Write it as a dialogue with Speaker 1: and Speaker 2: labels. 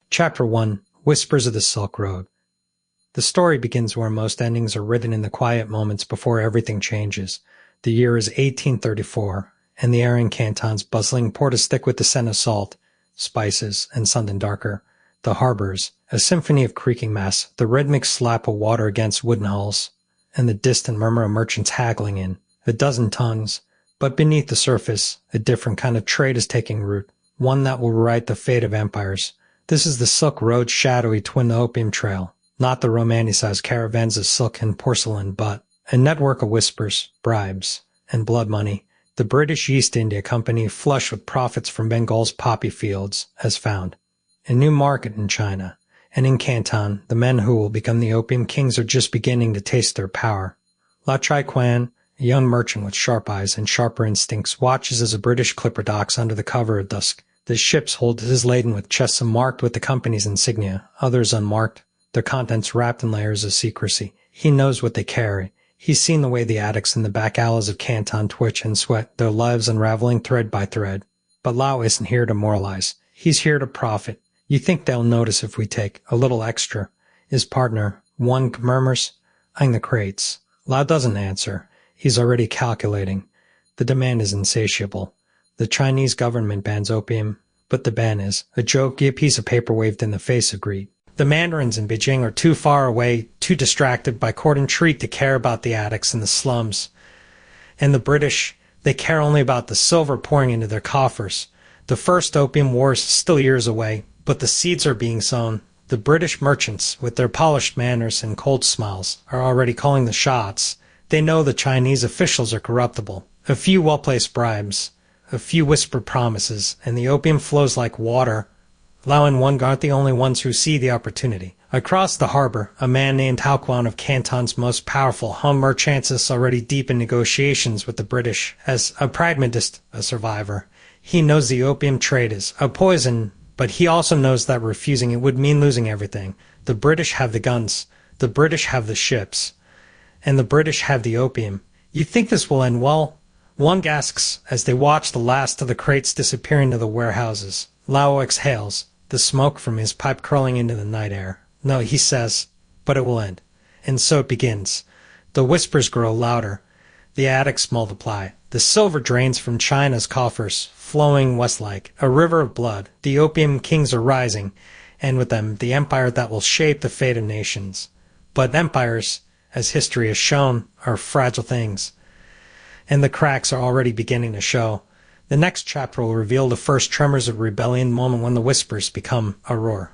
Speaker 1: Chapter 1: Whispers of the Silk Road. The story begins where most endings are written in the quiet moments before everything changes. The year is 1834, and the air in Canton's bustling port is thick with the scent of salt, spices, and something darker. The harbors, a symphony of creaking masts, the rhythmic slap of water against wooden hulls, and the distant murmur of merchants haggling in. A dozen tongues, but beneath the surface, a different kind of trade is taking root, one that will write the fate of empires. This is the Silk Road's shadowy twin, the Opium Trail, not the romanticized caravans of silk and porcelain, but a network of whispers, bribes, and blood money. The British East India Company, flush with profits from Bengal's poppy fields, has found a new market in China, and in Canton, the men who will become the Opium Kings are just beginning to taste their power. La Chai Quan, a young merchant with sharp eyes and sharper instincts, watches as a British clipper docks under the cover of dusk. The ships hold his laden with chests marked with the company's insignia, others unmarked, their contents wrapped in layers of secrecy. He knows what they carry. He's seen the way the addicts in the back alleys of Canton twitch and sweat, their lives unraveling thread by thread. But Lao isn't here to moralize. He's here to profit. You think they'll notice if we take a little extra? His partner, one, murmurs, "I'm the crates." Lao doesn't answer. He's already calculating. The demand is insatiable. The Chinese government bans opium, but the ban is a joke, a piece of paper waved in the face of greed. The mandarins in Beijing are too far away, too distracted by court and treat to care about the addicts in the slums. And the British, they care only about the silver pouring into their coffers. The first opium war is still years away, but the seeds are being sown. The British merchants, with their polished manners and cold smiles, are already calling the shots. They know the Chinese officials are corruptible. A few well-placed bribes, a few whispered promises, and the opium flows like water. Lao and Wang aren't the only ones who see the opportunity. Across the harbor, a man named Hao Quan of Canton's most powerful home merchants is already deep in negotiations with the British. As a pragmatist, a survivor, he knows the opium trade is a poison, but he also knows that refusing it would mean losing everything. The British have the guns, the British have the ships, and the British have the opium. You think this will end well? Wang asks as they watch the last of the crates disappear into the warehouses. Lao exhales, the smoke from his pipe curling into the night air. No, he says, but it will end. And so it begins. The whispers grow louder. The addicts multiply. The silver drains from China's coffers, flowing west-like, a river of blood. The opium kings are rising, and with them the empire that will shape the fate of nations. But empires, as history has shown, are fragile things, and the cracks are already beginning to show. The next chapter will reveal the first tremors of rebellion, moment when the whispers become a roar.